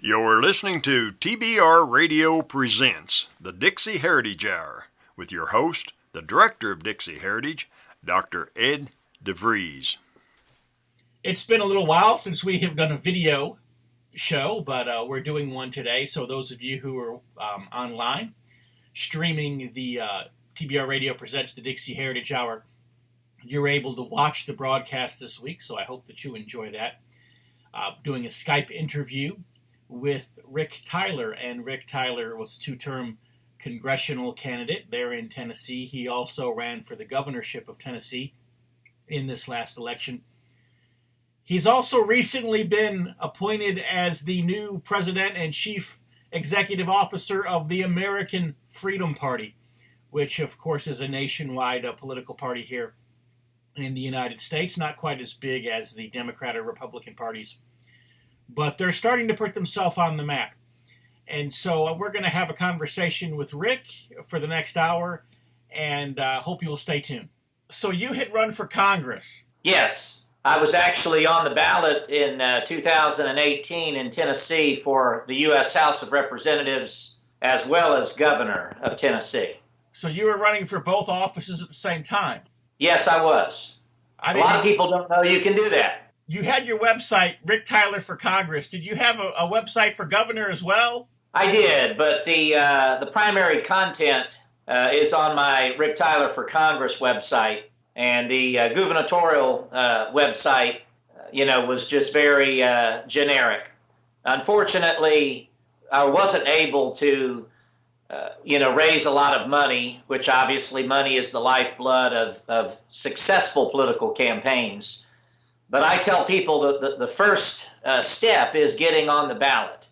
You're listening to TBR Radio Presents, the Dixie Heritage Hour, with your host, the Director of Dixie Heritage, Dr. Ed DeVries. It's been a little while since we have done a video show, but we're doing one today. So those of you who are online, streaming the TBR Radio Presents, the Dixie Heritage Hour, you're able to watch the broadcast this week, so I hope that you enjoy that. Doing a Skype interview with Rick Tyler, and Rick Tyler was a two-term congressional candidate there in Tennessee. He also ran for the governorship of Tennessee in this last election. He's also recently been appointed as the new president and chief executive officer of the American Freedom Party, which of course is a nationwide political party here in the United States, not quite as big as the Democrat or Republican parties, but they're starting to put themselves on the map. And so we're going to have a conversation with Rick for the next hour, and hope you will stay tuned. So you had run for Congress. Yes, I was actually on the ballot in 2018 in Tennessee for the U.S. House of Representatives as well as governor of Tennessee. So you were running for both offices at the same time? Yes, I was. A lot of people don't know you can do that. You had your website, Rick Tyler for Congress. Did you have a website for governor as well? I did, but the primary content is on my Rick Tyler for Congress website, and the gubernatorial website, was just very generic. Unfortunately, I wasn't able to, raise a lot of money, which obviously money is the lifeblood of successful political campaigns. But I tell people that the first step is getting on the ballot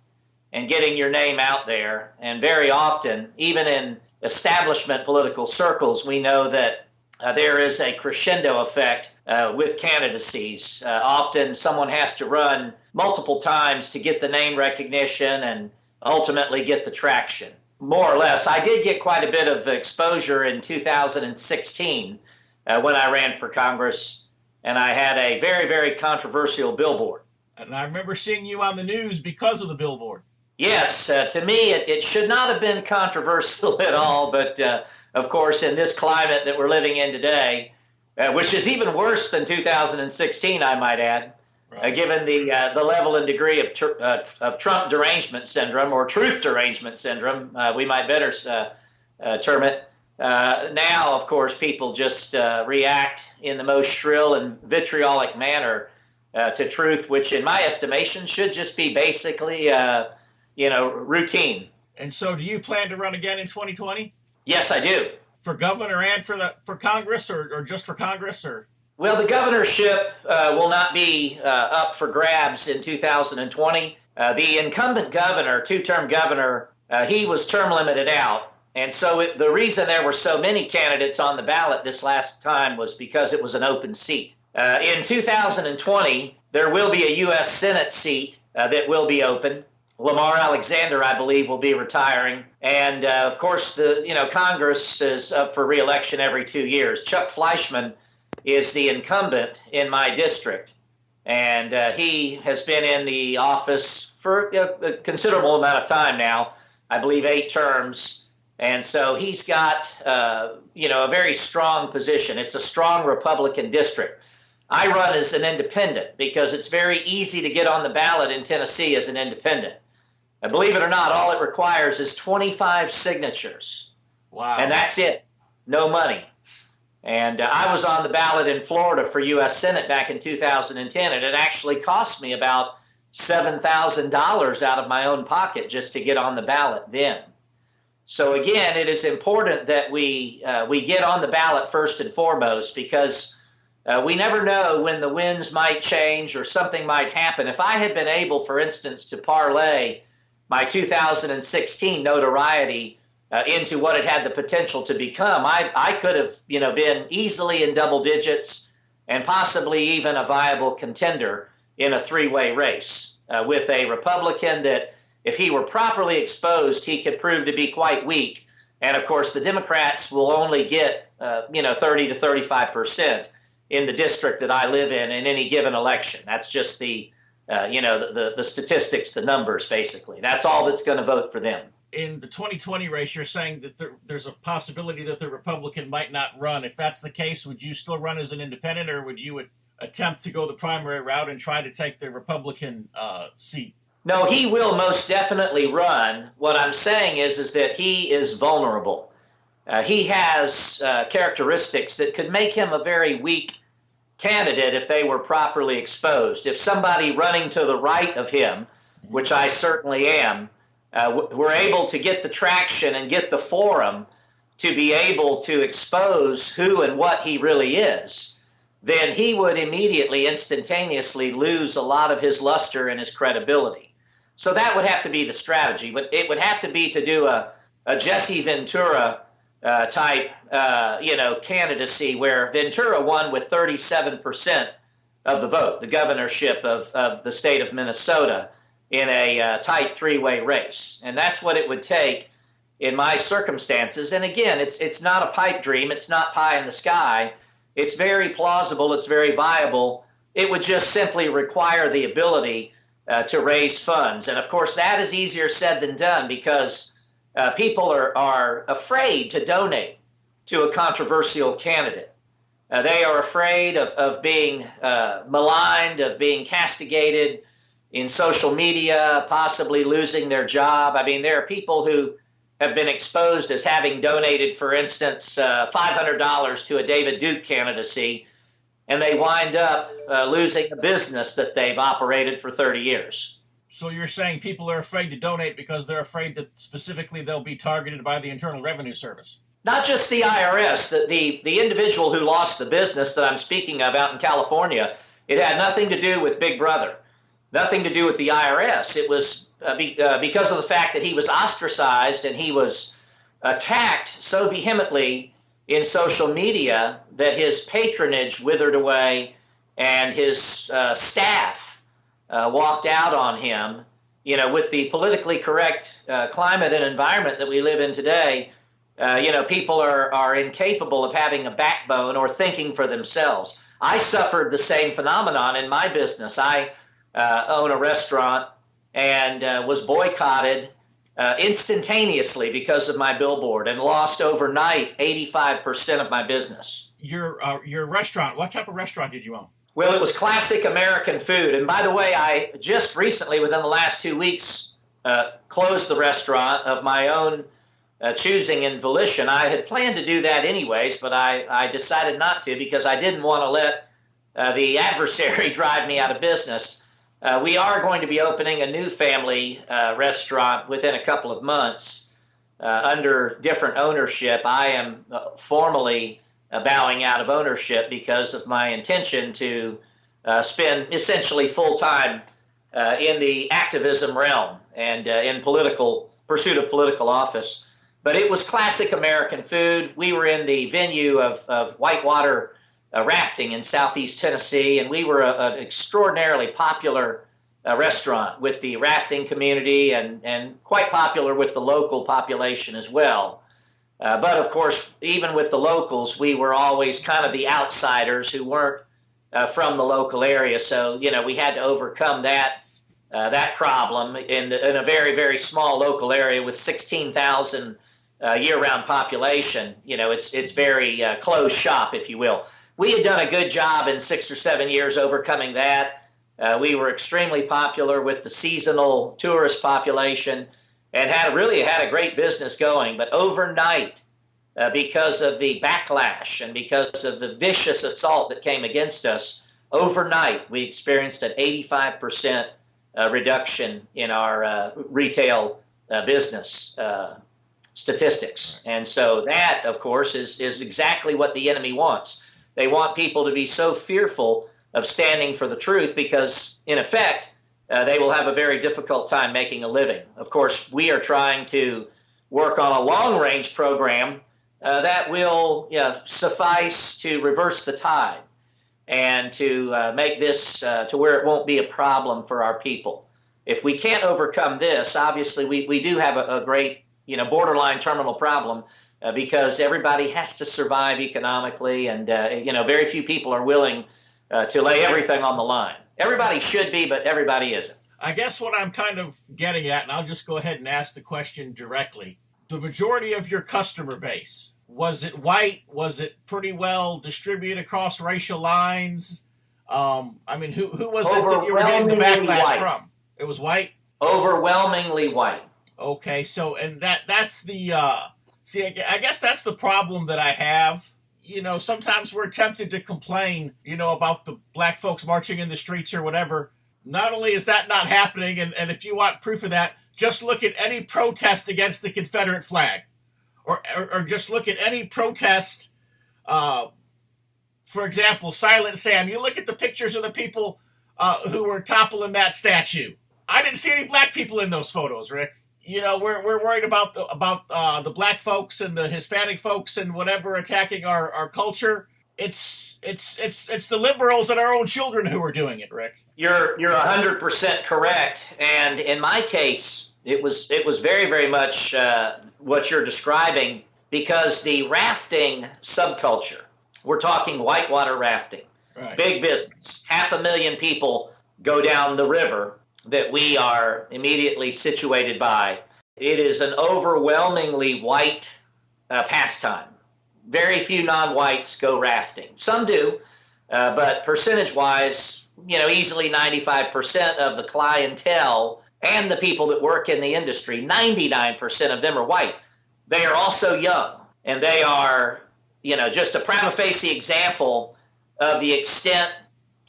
and getting your name out there. And very often, even in establishment political circles, we know that there is a crescendo effect with candidacies. Often someone has to run multiple times to get the name recognition and ultimately get the traction. More or less, I did get quite a bit of exposure in 2016 when I ran for Congress. And I had a very, very controversial billboard. And I remember seeing you on the news because of the billboard. Yes, to me, it should not have been controversial at all. But, of course, in this climate that we're living in today, which is even worse than 2016, I might add, right. Given the level and degree of Trump derangement syndrome, or truth derangement syndrome, we might better term it. Now, of course, people just react in the most shrill and vitriolic manner to truth, which in my estimation should just be basically, routine. And so do you plan to run again in 2020? Yes, I do. For governor and for Congress, or just for Congress? Or? Well, the governorship will not be up for grabs in 2020. The incumbent governor, two-term governor, he was term limited out. And so the reason there were so many candidates on the ballot this last time was because it was an open seat. In 2020, there will be a U.S. Senate seat that will be open. Lamar Alexander, I believe, will be retiring. And, of course, Congress is up for re-election every 2 years. Chuck Fleischman is the incumbent in my district. And he has been in the office for a considerable amount of time now, I believe 8 terms. And so he's got, a very strong position. It's a strong Republican district. I run as an independent because it's very easy to get on the ballot in Tennessee as an independent. And believe it or not, all it requires is 25 signatures. Wow. And that's it. No money. And I was on the ballot in Florida for U.S. Senate back in 2010, and it actually cost me about $7,000 out of my own pocket just to get on the ballot then. So again, it is important that we get on the ballot first and foremost, because we never know when the winds might change or something might happen. If I had been able, for instance, to parlay my 2016 notoriety into what it had the potential to become, I could have been easily in double digits and possibly even a viable contender in a three-way race with a Republican that, if he were properly exposed, he could prove to be quite weak. And of course, the Democrats will only get 30 to 35% in the district that I live in any given election. That's just the the statistics, the numbers, basically. That's all that's going to vote for them. In the 2020 race, you're saying that there's a possibility that the Republican might not run. If that's the case, would you still run as an independent, or would you attempt to go the primary route and try to take the Republican seat? No, he will most definitely run. What I'm saying is that he is vulnerable. He has characteristics that could make him a very weak candidate if they were properly exposed. If somebody running to the right of him, which I certainly am, were able to get the traction and get the forum to be able to expose who and what he really is, then he would immediately, instantaneously lose a lot of his luster and his credibility. So that would have to be the strategy, but it would have to be to do a Jesse Ventura type, candidacy where Ventura won with 37% of the vote, the governorship of the state of Minnesota, in a tight three-way race. And that's what it would take in my circumstances. And again, it's not a pipe dream. It's not pie in the sky. It's very plausible. It's very viable. It would just simply require the ability to raise funds. And of course, that is easier said than done because people are afraid to donate to a controversial candidate. They are afraid of being maligned, of being castigated in social media, possibly losing their job. I mean, there are people who have been exposed as having donated, for instance, $500 to a David Duke candidacy, and they wind up losing a business that they've operated for 30 years. So you're saying people are afraid to donate because they're afraid that specifically they'll be targeted by the Internal Revenue Service? Not just the IRS. The individual who lost the business that I'm speaking of out in California, it had nothing to do with Big Brother, nothing to do with the IRS. It was because of the fact that he was ostracized and he was attacked so vehemently in social media that his patronage withered away and his staff walked out on him. You know, with the politically correct climate and environment that we live in today, people are incapable of having a backbone or thinking for themselves. I suffered the same phenomenon in my business. I own a restaurant and was boycotted instantaneously because of my billboard and lost overnight 85% of my business. Your restaurant, what type of restaurant did you own? Well, it was classic American food. And by the way, I just recently, within the last 2 weeks, closed the restaurant of my own choosing and volition. I had planned to do that anyways, but I decided not to because I didn't want to let the adversary drive me out of business. We are going to be opening a new family restaurant within a couple of months under different ownership. I am formally bowing out of ownership because of my intention to spend essentially full time in the activism realm and in pursuit of political office. But it was classic American food. We were in the venue of whitewater rafting in southeast Tennessee, and we were an extraordinarily popular restaurant with the rafting community and quite popular with the local population as well. But of course, even with the locals, we were always kind of the outsiders who weren't from the local area. So, we had to overcome that problem in a very, very small local area with 16,000 year-round population. It's very closed shop, if you will. We had done a good job in 6 or 7 years overcoming that. We were extremely popular with the seasonal tourist population and had a great business going. But overnight, because of the backlash and because of the vicious assault that came against us, overnight we experienced an 85% reduction in our retail business statistics. And so that, of course, is exactly what the enemy wants. They want people to be so fearful of standing for the truth because, in effect, they will have a very difficult time making a living. Of course, we are trying to work on a long-range program that will suffice to reverse the tide and to make this to where it won't be a problem for our people. If we can't overcome this, obviously we do have a great borderline terminal problem because everybody has to survive economically, and very few people are willing to lay everything on the line. Everybody should be, but everybody isn't. I guess what I'm kind of getting at, and I'll just go ahead and ask the question directly. The majority of your customer base, was it white? Was it pretty well distributed across racial lines? I mean, who was it that you were getting the backlash from? It was white? Overwhelmingly white. Okay, so, and that's the, see, I guess that's the problem that I have. You know, sometimes we're tempted to complain, you know, about the black folks marching in the streets or whatever. Not only is that not happening, and if you want proof of that, just look at any protest against the Confederate flag. Or just look at any protest, for example, Silent Sam. You look at the pictures of the people who were toppling that statue. I didn't see any black people in those photos, Rick. You know, we're worried about the black folks and the Hispanic folks and whatever attacking our culture. It's the liberals and our own children who are doing it, Rick. You're 100% correct, and in my case, it was very, very much what you're describing, because the rafting subculture, we're talking whitewater rafting, right. Big business, 500,000 people go down the river that we are immediately situated by. It is an overwhelmingly white pastime. Very few non-whites go rafting. Some do, but percentage-wise, you know, easily 95% of the clientele and the people that work in the industry, 99% of them are white. They are also young, and they are, you know, just a prima facie example of the extent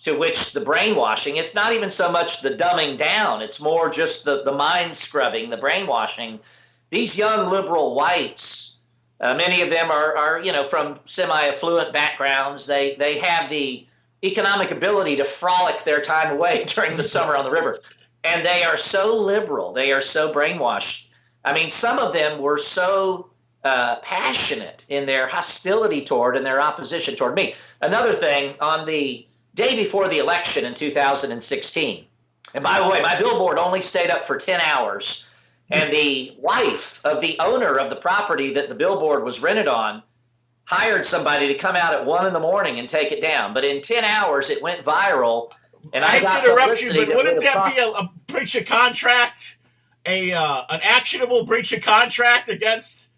to which the brainwashing, it's not even so much the dumbing down, it's more just the mind scrubbing, the brainwashing. These young liberal whites, many of them are, you know, from semi-affluent backgrounds. They have the economic ability to frolic their time away during the summer on the river. And they are so liberal. They are so brainwashed. I mean, some of them were so passionate in their hostility toward and their opposition toward me. Another thing, on the day before the election in 2016, and by the way, my billboard only stayed up for 10 hours, and the wife of the owner of the property that the billboard was rented on hired somebody to come out at 1 a.m. and take it down. But in 10 hours, it went viral. And I got interrupt you, but wouldn't that be a breach of contract, an actionable breach of contract against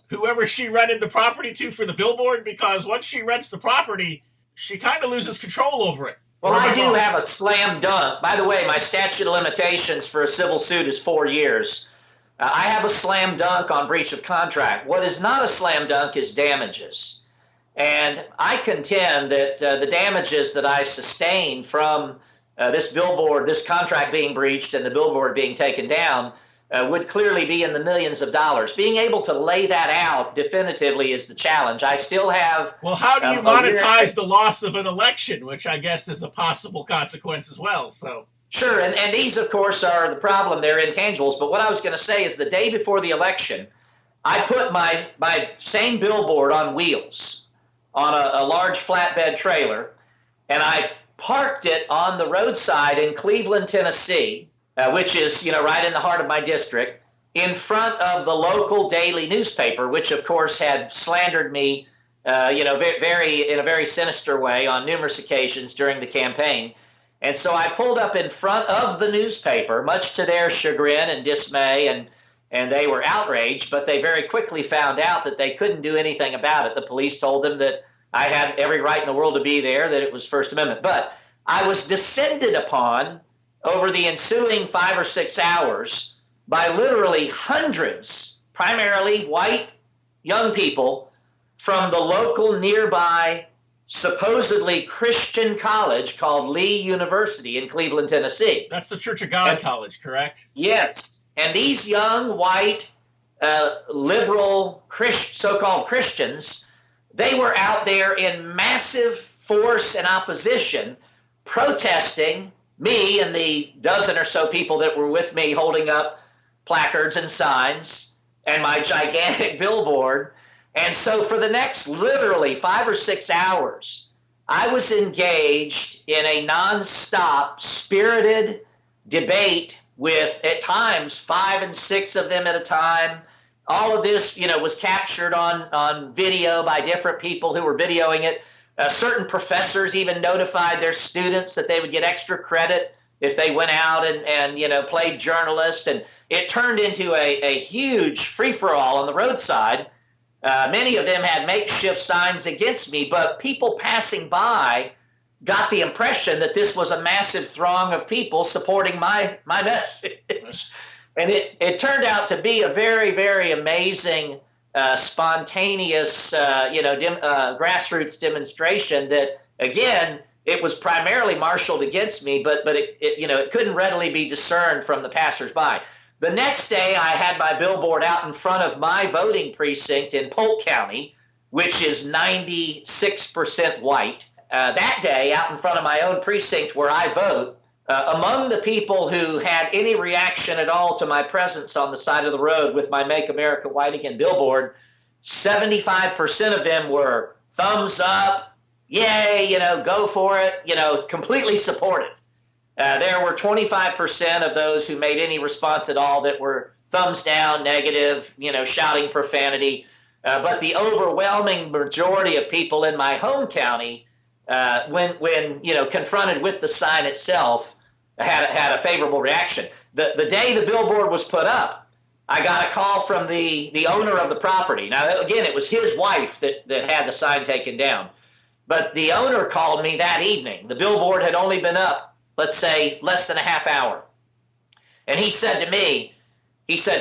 whoever she rented the property to for the billboard? Because once she rents the property, she kind of loses control over it. Well, I do have a slam dunk. By the way, my statute of limitations for a civil suit is 4 years. I have a slam dunk on breach of contract. What is not a slam dunk is damages. And I contend that the damages that I sustained from this billboard, this contract being breached and the billboard being taken down would clearly be in the millions of dollars. Being able to lay that out definitively is the challenge. I still have... Well, how do you monetize the loss of an election, which I guess is a possible consequence as well, so... Sure, and these, of course, are the problem. They're intangibles. But what I was going to say is the day before the election, I put my same billboard on wheels on a large flatbed trailer, and I parked it on the roadside in Cleveland, Tennessee, which is, you know, right in the heart of my district, in front of the local daily newspaper, which, of course, had slandered me, you know, in a very sinister way on numerous occasions during the campaign. And so I pulled up in front of the newspaper, much to their chagrin and dismay, and they were outraged, but they very quickly found out that they couldn't do anything about it. The police told them that I had every right in the world to be there, that it was First Amendment. But I was descended upon over the ensuing 5 or 6 hours by literally hundreds, primarily white young people from the local nearby supposedly Christian college called Lee University in Cleveland, Tennessee. That's the Church of God college, correct? Yes. And these young, white, liberal, so-called Christians, they were out there in massive force and opposition, protesting me and the dozen or so people that were with me holding up placards and signs and my gigantic billboard. And so for the next literally 5 or 6 hours, I was engaged in a nonstop, spirited debate with, at times, 5 and 6 of them at a time. All of this, you know, was captured on video by different people who were videoing it. Certain professors even notified their students that they would get extra credit if they went out and played journalist. And it turned into a huge free-for-all on the roadside. Many of them had makeshift signs against me, but people passing by got the impression that this was a massive throng of people supporting my message. And it turned out to be a very, very amazing, spontaneous, grassroots demonstration that, again, it was primarily marshaled against me, but it couldn't readily be discerned from the passersby. The next day, I had my billboard out in front of my voting precinct in Polk County, which is 96% white. That day, out in front of my own precinct where I vote, among the people who had any reaction at all to my presence on the side of the road with my Make America White Again billboard, 75% of them were thumbs up, yay, go for it, completely supportive. There were 25% of those who made any response at all that were thumbs down, negative, shouting profanity. But the overwhelming majority of people in my home county, when confronted with the sign itself, had a favorable reaction. The day the billboard was put up, I got a call from the owner of the property. Now, again, it was his wife that had the sign taken down. But the owner called me that evening. The billboard had only been up, let's say, less than a half hour. And he said to me,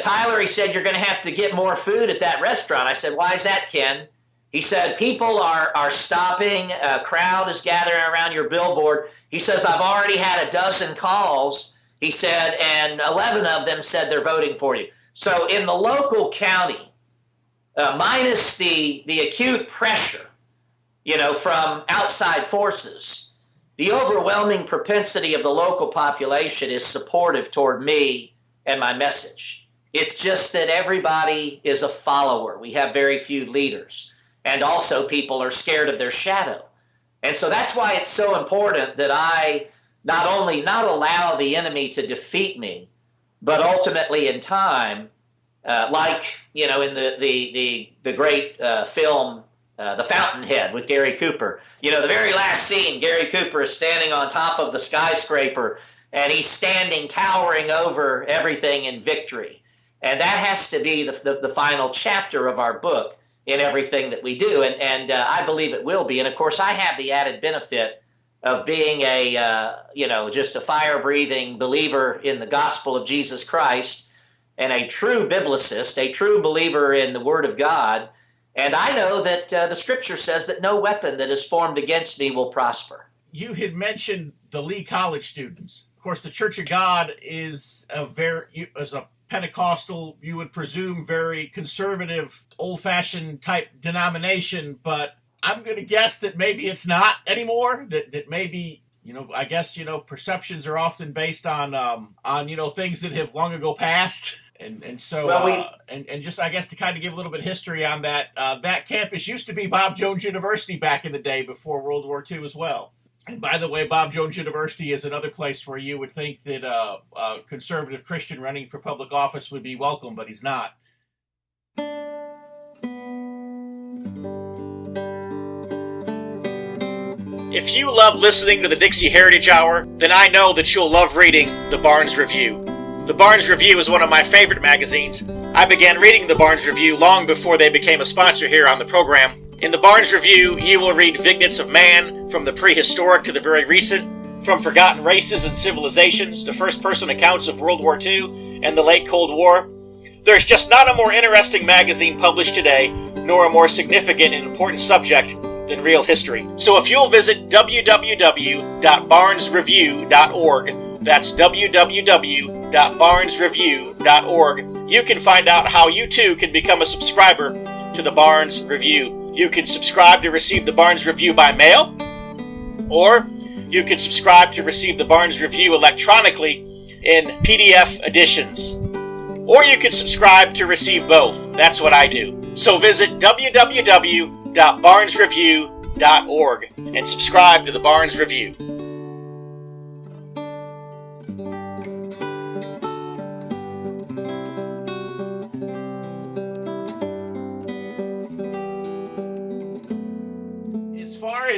Tyler, you're going to have to get more food at that restaurant. I said, why is that, Ken? He said, people are stopping, a crowd is gathering around your billboard. He says, I've already had a dozen calls, he said, and 11 of them said they're voting for you. So in the local county, minus the acute pressure, from outside forces, the overwhelming propensity of the local population is supportive toward me and my message. It's just that everybody is a follower. We have very few leaders. And also people are scared of their shadow. And so that's why it's so important that I not only not allow the enemy to defeat me, but ultimately in time, in the great film, The Fountainhead with Gary Cooper. The very last scene, Gary Cooper is standing on top of the skyscraper, and he's standing towering over everything in victory. And that has to be the final chapter of our book in everything that we do. And I believe it will be. And of course, I have the added benefit of being just a fire-breathing believer in the gospel of Jesus Christ and a true biblicist, a true believer in the Word of God. And I know that the Scripture says that no weapon that is formed against me will prosper. You had mentioned the Lee College students. Of course, the Church of God is a Pentecostal, you would presume, very conservative, old-fashioned type denomination, but I'm going to guess that maybe it's not anymore, that maybe, I guess, perceptions are often based on things that have long ago passed. And so, just, I guess, to kind of give a little bit of history on that, that campus used to be Bob Jones University back in the day before World War II as well. And by the way, Bob Jones University is another place where you would think that a conservative Christian running for public office would be welcome, but he's not. If you love listening to the Dixie Heritage Hour, then I know that you'll love reading the Barnes Review. The Barnes Review is one of my favorite magazines. I began reading the Barnes Review long before they became a sponsor here on the program. In the Barnes Review, you will read vignettes of man, from the prehistoric to the very recent, from forgotten races and civilizations to first-person accounts of World War II and the late Cold War. There's just not a more interesting magazine published today, nor a more significant and important subject than real history. So if you'll visit www.barnesreview.org, that's www.barnesreview.org, you can find out how you too can become a subscriber to the Barnes Review. You can subscribe to receive the Barnes Review by mail, or you can subscribe to receive the Barnes Review electronically in PDF editions. Or you can subscribe to receive both. That's what I do. So visit www.barnesreview.org and subscribe to the Barnes Review.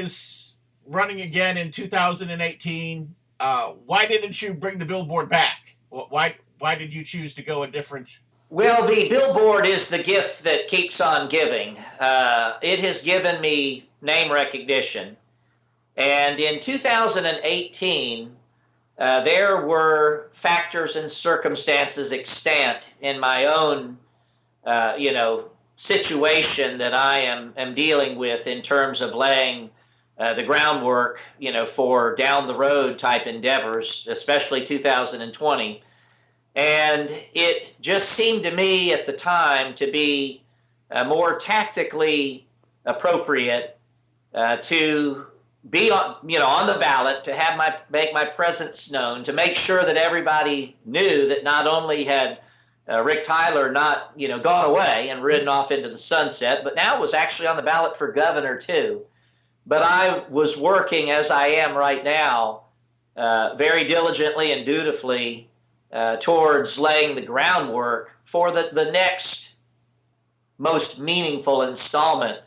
is running again in 2018. Why didn't you bring the billboard back? Why did you choose to go a different? Well, the billboard is the gift that keeps on giving. It has given me name recognition. And in 2018, there were factors and circumstances extant in my own, situation that I am dealing with in terms of laying the groundwork, for down the road type endeavors, especially 2020. And it just seemed to me at the time to be more tactically appropriate to be on the ballot, to make my presence known, to make sure that everybody knew that not only had Rick Tyler not gone away and ridden off into the sunset, but now was actually on the ballot for governor too. But I was working, as I am right now, very diligently and dutifully towards laying the groundwork for the next most meaningful installment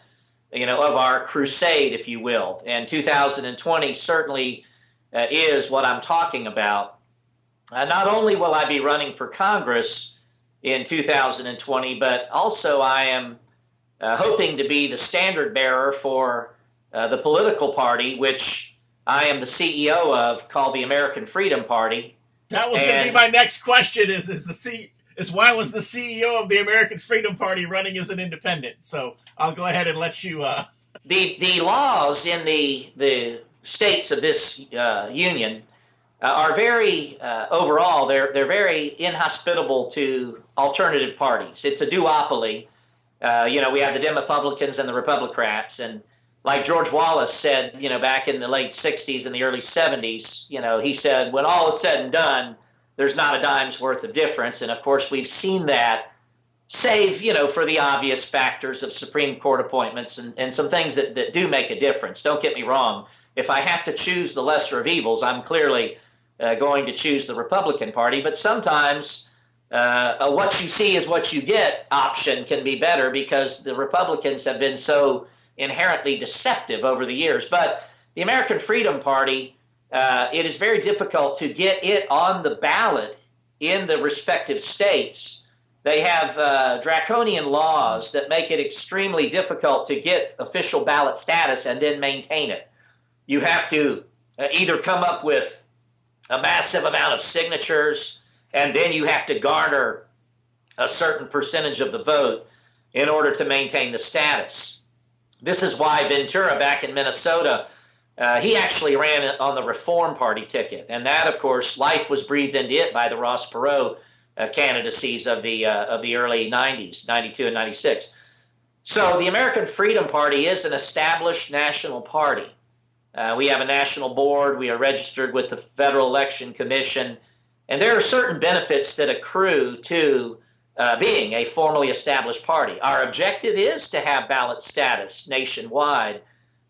of our crusade, if you will. And 2020 certainly is what I'm talking about. Not only will I be running for Congress in 2020, but also I am hoping to be the standard bearer for the political party, which I am the CEO of, called the American Freedom Party. That was going to be my next question: is why was the CEO of the American Freedom Party running as an independent? So I'll go ahead and let you. The laws in the states of this union are very overall they're very inhospitable to alternative parties. It's a duopoly. We have the Republicans and the Republicrats, and like George Wallace said, back in the late 60s and the early 70s, he said, when all is said and done, there's not a dime's worth of difference. And of course, we've seen that, save, for the obvious factors of Supreme Court appointments and some things that do make a difference. Don't get me wrong. If I have to choose the lesser of evils, I'm clearly going to choose the Republican Party. But sometimes what you see is what you get option can be better, because the Republicans have been so inherently deceptive over the years. But the American Freedom Party, it is very difficult to get it on the ballot in the respective states. They have draconian laws that make it extremely difficult to get official ballot status and then maintain it. You have to either come up with a massive amount of signatures, and then you have to garner a certain percentage of the vote in order to maintain the status. This is why Ventura back in Minnesota, he actually ran on the Reform Party ticket. And that, of course, life was breathed into it by the Ross Perot candidacies of the early 90s, 92 and 96. So the American Freedom Party is an established national party. We have a national board. We are registered with the Federal Election Commission. And there are certain benefits that accrue to being a formally established party. Our objective is to have ballot status nationwide,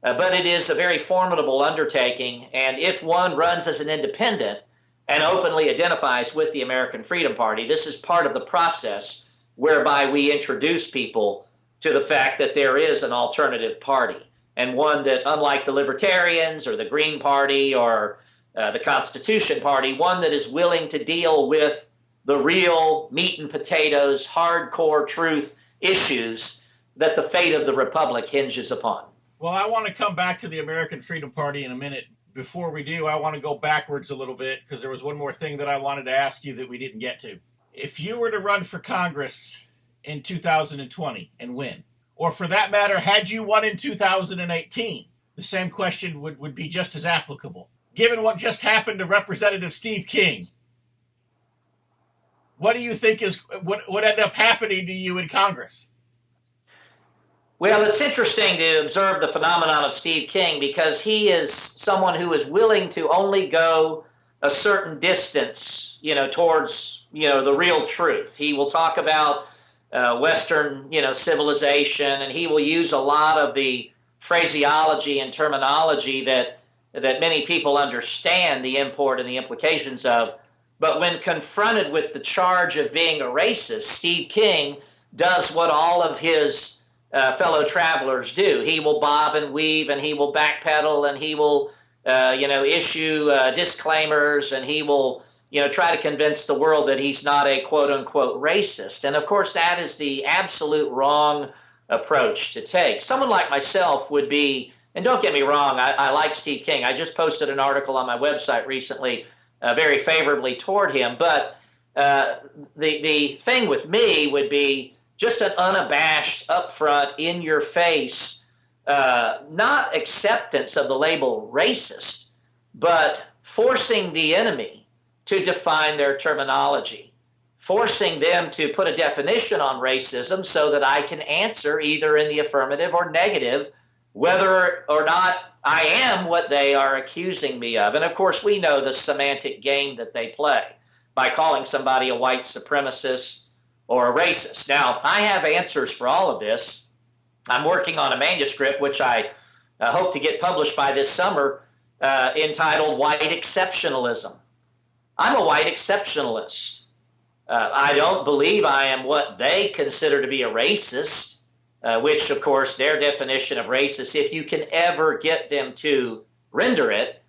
but it is a very formidable undertaking. And if one runs as an independent and openly identifies with the American Freedom Party, this is part of the process whereby we introduce people to the fact that there is an alternative party, and one that, unlike the Libertarians or the Green Party or the Constitution Party, one that is willing to deal with the real meat and potatoes, hardcore truth issues that the fate of the republic hinges upon. Well, I want to come back to the American Freedom Party in a minute. Before we do, I want to go backwards a little bit, because there was one more thing that I wanted to ask you that we didn't get to. If you were to run for Congress in 2020 and win, or for that matter, had you won in 2018, the same question would be just as applicable. Given what just happened to Representative Steve King, what do you think is what end up happening to you in Congress? Well, it's interesting to observe the phenomenon of Steve King, because he is someone who is willing to only go a certain distance, towards, the real truth. He will talk about Western, civilization, and he will use a lot of the phraseology and terminology that many people understand the import and the implications of. But when confronted with the charge of being a racist, Steve King does what all of his fellow travelers do. He will bob and weave, and he will backpedal, and he will, issue disclaimers, and he will, try to convince the world that he's not a quote unquote racist. And of course, that is the absolute wrong approach to take. Someone like myself would be, and don't get me wrong, I like Steve King. I just posted an article on my website recently very favorably toward him. But the thing with me would be just an unabashed, upfront, in-your-face, not acceptance of the label racist, but forcing the enemy to define their terminology, forcing them to put a definition on racism so that I can answer either in the affirmative or negative whether or not I am what they are accusing me of. And of course, we know the semantic game that they play by calling somebody a white supremacist or a racist. Now, I have answers for all of this. I'm working on a manuscript, which I hope to get published by this summer, entitled White Exceptionalism. I'm a white exceptionalist. I don't believe I am what they consider to be a racist, which, of course, their definition of racist, if you can ever get them to render it,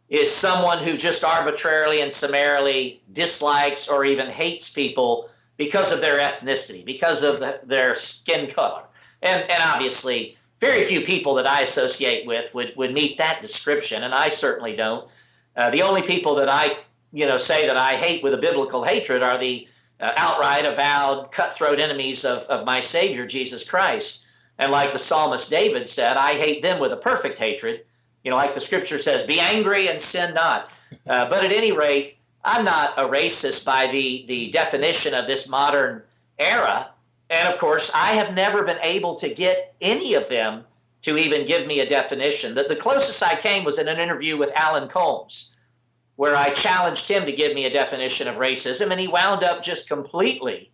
is someone who just arbitrarily and summarily dislikes or even hates people because of their ethnicity, because of their skin color. And obviously, very few people that I associate with would meet that description, and I certainly don't. The only people that I say that I hate with a biblical hatred are the outright avowed cutthroat enemies of my Savior, Jesus Christ. And like the psalmist David said, I hate them with a perfect hatred. Like the scripture says, be angry and sin not. But at any rate, I'm not a racist by the definition of this modern era. And of course, I have never been able to get any of them to even give me a definition. The closest I came was in an interview with Alan Colmes, where I challenged him to give me a definition of racism, and he wound up just completely,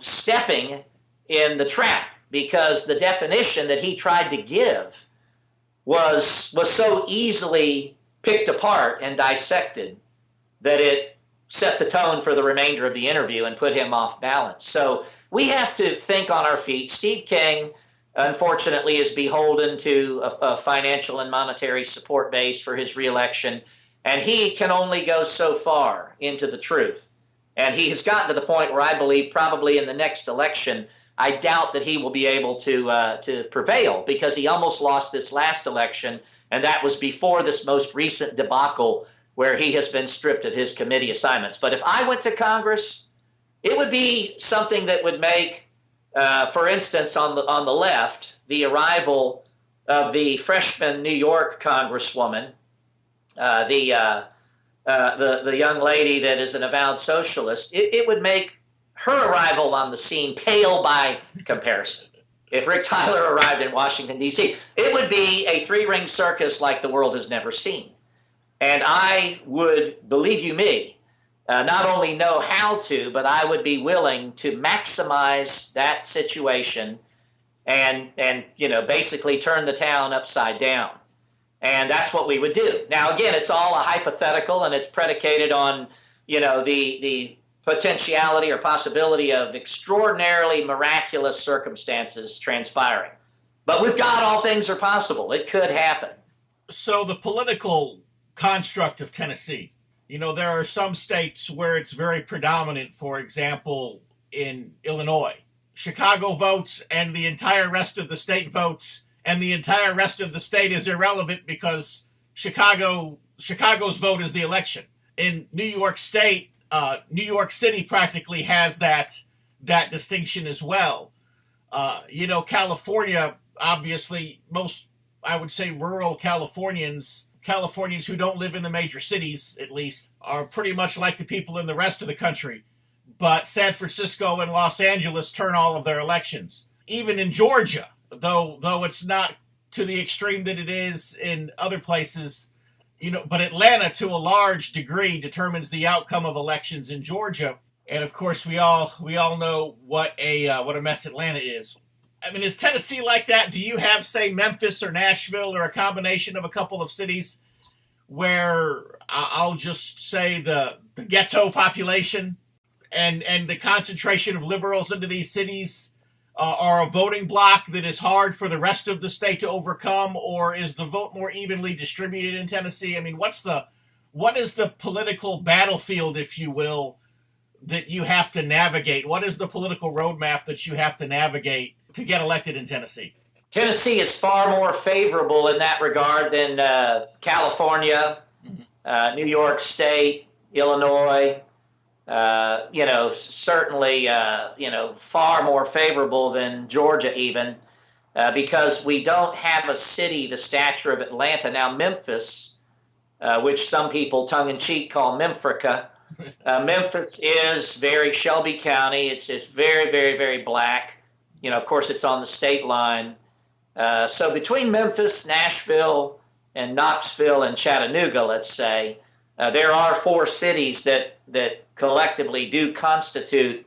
stepping in the trap, because the definition that he tried to give was so easily picked apart and dissected that it set the tone for the remainder of the interview and put him off balance. So we have to think on our feet. Steve King, unfortunately, is beholden to a financial and monetary support base for his reelection, and he can only go so far into the truth. And he has gotten to the point where I believe probably in the next election, I doubt that he will be able to prevail, because he almost lost this last election, and that was before this most recent debacle where he has been stripped of his committee assignments. But if I went to Congress, it would be something that would make, for instance, on the left, the arrival of the freshman New York Congresswoman, the young lady that is an avowed socialist, it would make her arrival on the scene pale by comparison. If Rick Tyler arrived in Washington, D.C., it would be a three-ring circus like the world has never seen. And I would, believe you me, not only know how to, but I would be willing to maximize that situation and basically turn the town upside down. And that's what we would do. Now, again, it's all a hypothetical, and it's predicated on, the potentiality or possibility of extraordinarily miraculous circumstances transpiring. But with God, all things are possible. It could happen. So the political construct of Tennessee, there are some states where it's very predominant. For example, in Illinois, Chicago votes and the entire rest of the state votes, and the entire rest of the state is irrelevant because Chicago's vote is the election. In New York State, New York City practically has that distinction as well. California, obviously, most, I would say, rural Californians who don't live in the major cities, at least, are pretty much like the people in the rest of the country. But San Francisco and Los Angeles turn all of their elections. Even in Georgia, though it's not to the extreme that it is in other places, but Atlanta, to a large degree, determines the outcome of elections in Georgia. And of course, we all know what a mess Atlanta is. I mean, is Tennessee like that? Do you have, say, Memphis or Nashville, or a combination of a couple of cities where I'll just say the ghetto population and the concentration of liberals into these cities are a voting bloc that is hard for the rest of the state to overcome, or is the vote more evenly distributed in Tennessee? I mean, what is the political battlefield, if you will, that you have to navigate? What is the political roadmap that you have to navigate to get elected in Tennessee? Tennessee is far more favorable in that regard than California, New York State, Illinois. Certainly, far more favorable than Georgia even, because we don't have a city the stature of Atlanta. Now, Memphis, which some people tongue-in-cheek call Memphrica, Memphis is very Shelby County. It's very, very, very black. Of course, it's on the state line. So between Memphis, Nashville, and Knoxville and Chattanooga, let's say, there are 4 cities that collectively do constitute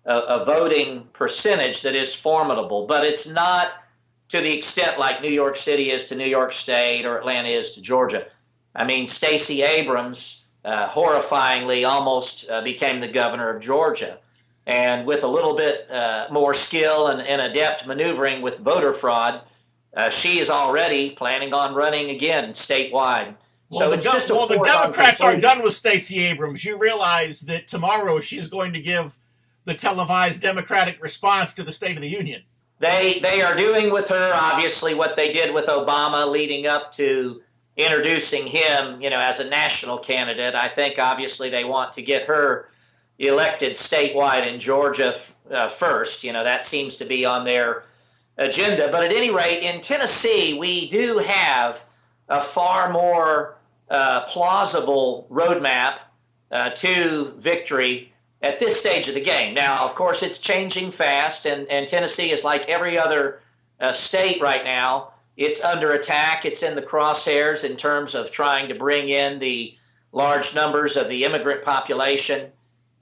a voting percentage that is formidable, but it's not to the extent like New York City is to New York State or Atlanta is to Georgia. I mean, Stacey Abrams, horrifyingly, almost became the governor of Georgia. And with a little bit more skill and adept maneuvering with voter fraud, she is already planning on running again statewide. Well, the Democrats are done with Stacey Abrams. You realize that tomorrow she's going to give the televised Democratic response to the State of the Union. They are doing with her, obviously, what they did with Obama leading up to introducing him, as a national candidate. I think, obviously, they want to get her elected statewide in Georgia first. That seems to be on their agenda. But at any rate, in Tennessee, we do have a far more plausible roadmap to victory at this stage of the game. Now, of course, it's changing fast, and Tennessee is like every other state right now. It's under attack. It's in the crosshairs in terms of trying to bring in the large numbers of the immigrant population,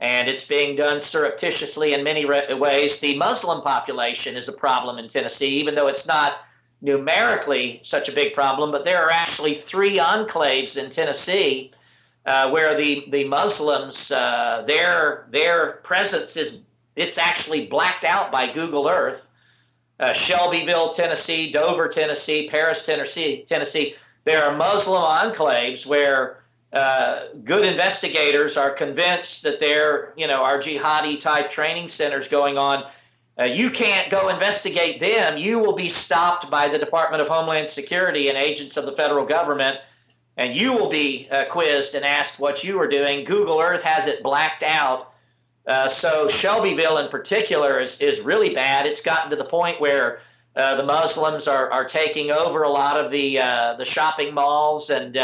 and it's being done surreptitiously in many ways. The Muslim population is a problem in Tennessee, even though it's not numerically such a big problem, but there are actually 3 enclaves in Tennessee where the Muslims, their presence it's actually blacked out by Google Earth. Shelbyville, Tennessee, Dover, Tennessee, Paris, Tennessee. There are Muslim enclaves where good investigators are convinced that there are jihadi type training centers going on. You can't go investigate them. You will be stopped by the Department of Homeland Security and agents of the federal government, and you will be quizzed and asked what you are doing. Google Earth has it blacked out. So Shelbyville in particular is really bad. It's gotten to the point where the Muslims are taking over a lot of the shopping malls and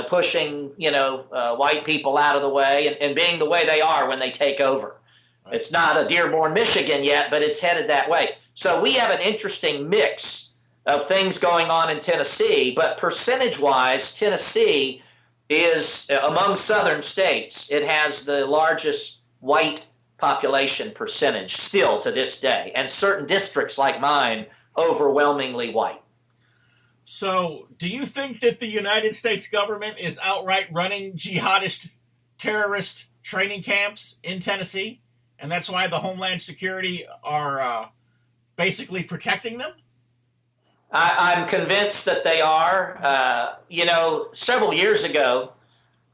pushing white people out of the way and being the way they are when they take over. It's not a Dearborn, Michigan yet, but it's headed that way. So we have an interesting mix of things going on in Tennessee, but percentage-wise, Tennessee is among southern states. It has the largest white population percentage still to this day, and certain districts like mine, overwhelmingly white. So do you think that the United States government is outright running jihadist terrorist training camps in Tennessee? And that's why the Homeland Security are basically protecting them? I'm convinced that they are. Several years ago,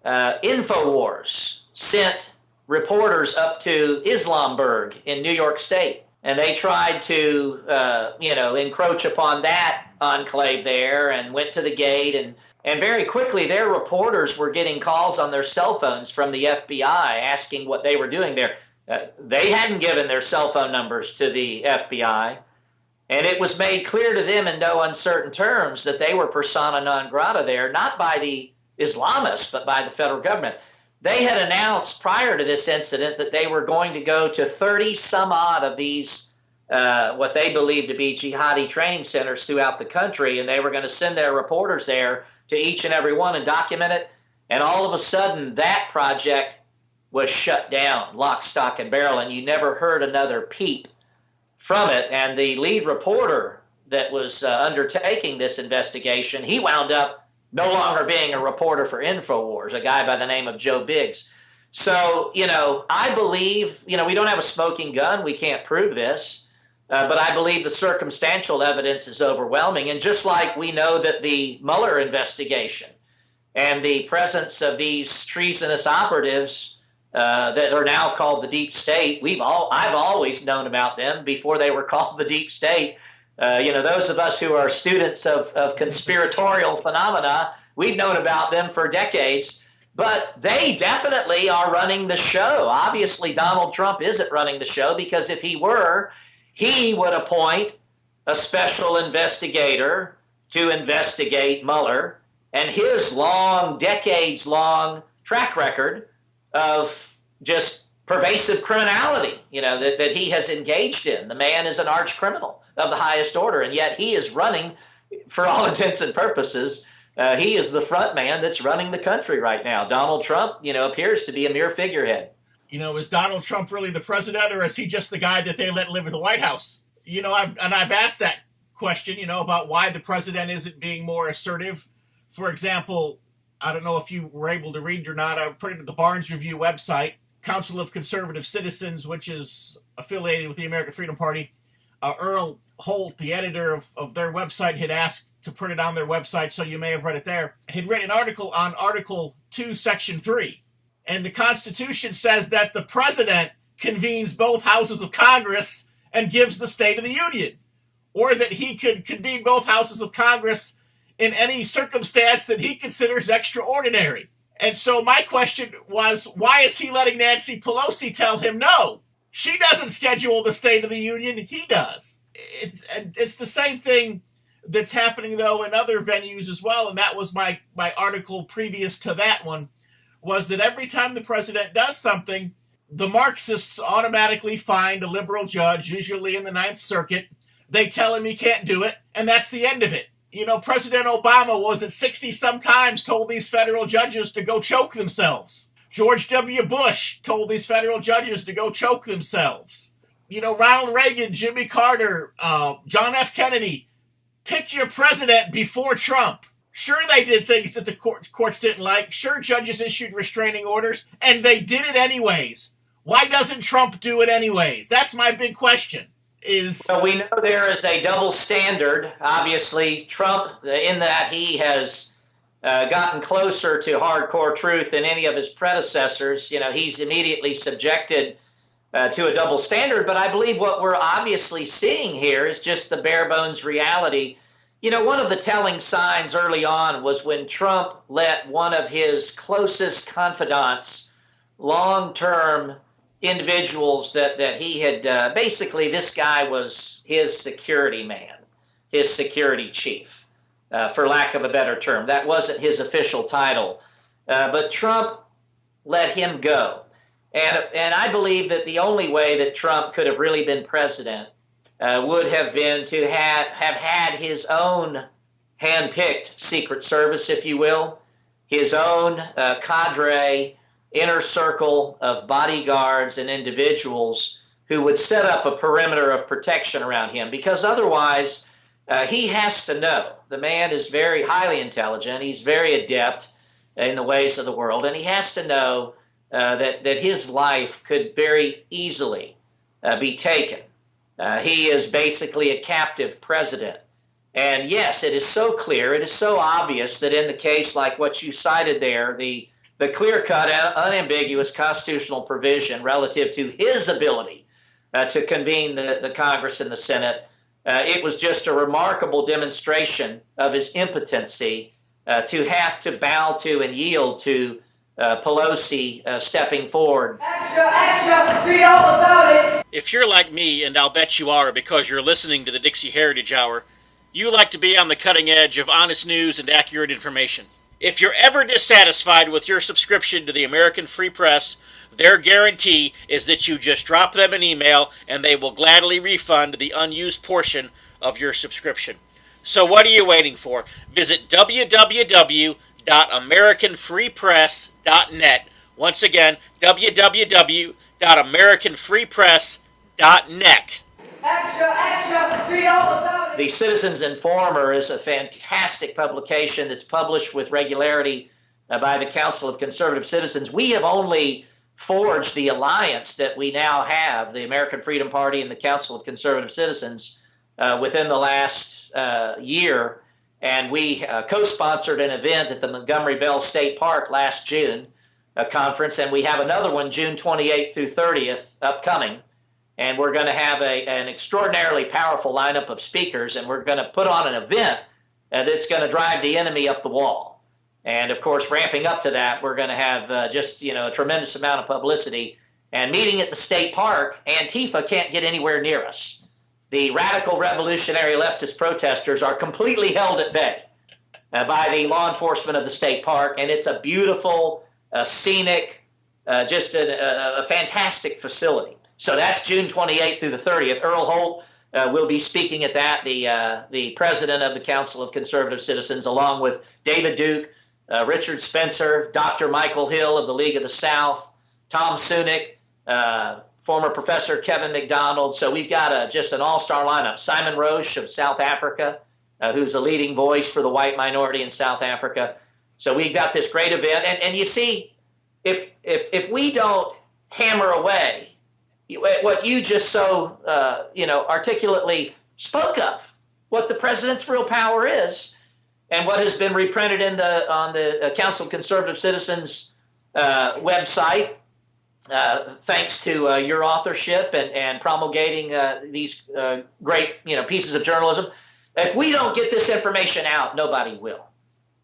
InfoWars sent reporters up to Islamburg in New York State, and they tried to, encroach upon that enclave there and went to the gate. And very quickly, their reporters were getting calls on their cell phones from the FBI asking what they were doing there. They hadn't given their cell phone numbers to the FBI, and it was made clear to them in no uncertain terms that they were persona non grata there, not by the Islamists, but by the federal government. They had announced prior to this incident that they were going to go to 30 some odd of these, what they believed to be jihadi training centers throughout the country, and they were going to send their reporters there to each and every one and document it. And all of a sudden, that project was shut down, lock, stock, and barrel, and you never heard another peep from it. And the lead reporter that was undertaking this investigation, he wound up no longer being a reporter for InfoWars, a guy by the name of Joe Biggs. So, I believe, we don't have a smoking gun. We can't prove this. But I believe the circumstantial evidence is overwhelming. And just like we know that the Mueller investigation and the presence of these treasonous operatives that are now called the deep state, I've always known about them before they were called the deep state. Those of us who are students of conspiratorial phenomena, we've known about them for decades. But they definitely are running the show. Obviously, Donald Trump isn't running the show, because if he were, he would appoint a special investigator to investigate Mueller and his decades-long track record of just pervasive criminality, that he has engaged in. The man is an arch criminal of the highest order, and yet he is running, for all intents and purposes, he is the front man that's running the country right now. Donald Trump, appears to be a mere figurehead. Is Donald Trump really the president, or is he just the guy that they let live in the White House? I've asked that question, about why the president isn't being more assertive. For example, I don't know if you were able to read it or not. I put it at the Barnes Review website, Council of Conservative Citizens, which is affiliated with the American Freedom Party. Earl Holt, the editor of their website, had asked to put it on their website, so you may have read it there. Had written an article on Article 2, Section 3. And the Constitution says that the president convenes both houses of Congress and gives the State of the Union. Or that he could convene both houses of Congress in any circumstance that he considers extraordinary. And so my question was, why is he letting Nancy Pelosi tell him no? She doesn't schedule the State of the Union, he does. It's the same thing that's happening, though, in other venues as well, and that was my article previous to that one, was that every time the president does something, the Marxists automatically find a liberal judge, usually in the Ninth Circuit. They tell him he can't do it, and that's the end of it. President Obama was at 60-some times told these federal judges to go choke themselves. George W. Bush told these federal judges to go choke themselves. Ronald Reagan, Jimmy Carter, John F. Kennedy, pick your president before Trump. Sure, they did things that the courts didn't like. Sure, judges issued restraining orders, and they did it anyways. Why doesn't Trump do it anyways? That's my big question. Well, we know there is a double standard. Obviously, Trump, in that he has gotten closer to hardcore truth than any of his predecessors. He's immediately subjected to a double standard. But I believe what we're obviously seeing here is just the bare bones reality. One of the telling signs early on was when Trump let one of his closest confidants, long-term individuals that he had, basically this guy was his security man, his security chief, for lack of a better term. That wasn't his official title. But Trump let him go. And I believe that the only way that Trump could have really been president would have been to have had his own hand-picked Secret Service, if you will, his own cadre, inner circle of bodyguards and individuals who would set up a perimeter of protection around him, because otherwise he has to know. The man is very highly intelligent. He's very adept in the ways of the world, and he has to know that his life could very easily be taken. He is basically a captive president. And yes, it is so clear, it is so obvious that in the case like what you cited there, the clear-cut, unambiguous constitutional provision relative to his ability to convene the Congress and the Senate, it was just a remarkable demonstration of his impotency to have to bow to and yield to Pelosi stepping forward. Extra, read all about it. If you're like me, and I'll bet you are because you're listening to the Dixie Heritage Hour, you like to be on the cutting edge of honest news and accurate information. If you're ever dissatisfied with your subscription to the American Free Press, their guarantee is that you just drop them an email and they will gladly refund the unused portion of your subscription. So what are you waiting for? Visit www.americanfreepress.net. Once again, www.americanfreepress.net. Extra, read all about it. The Citizens Informer is a fantastic publication that's published with regularity by the Council of Conservative Citizens. We have only forged the alliance that we now have, the American Freedom Party and the Council of Conservative Citizens, within the last year. And we co-sponsored an event at the Montgomery Bell State Park last June, a conference, and we have another one June 28th through 30th upcoming. And we're going to have an extraordinarily powerful lineup of speakers, and we're going to put on an event that's going to drive the enemy up the wall. And, of course, ramping up to that, we're going to have just, a tremendous amount of publicity. And meeting at the state park, Antifa can't get anywhere near us. The radical revolutionary leftist protesters are completely held at bay by the law enforcement of the state park, and it's a beautiful, scenic, just a fantastic facility. So that's June 28th through the 30th. Earl Holt will be speaking at that, the president of the Council of Conservative Citizens, along with David Duke, Richard Spencer, Dr. Michael Hill of the League of the South, Tom Sunick, former Professor Kevin McDonald. So we've got just an all-star lineup. Simon Roche of South Africa, who's a leading voice for the white minority in South Africa. So we've got this great event. And you see, if we don't hammer away what you just so articulately spoke of, what the president's real power is, and what has been reprinted on the Council of Conservative Citizens website, thanks to your authorship and promulgating these great pieces of journalism. If we don't get this information out, nobody will.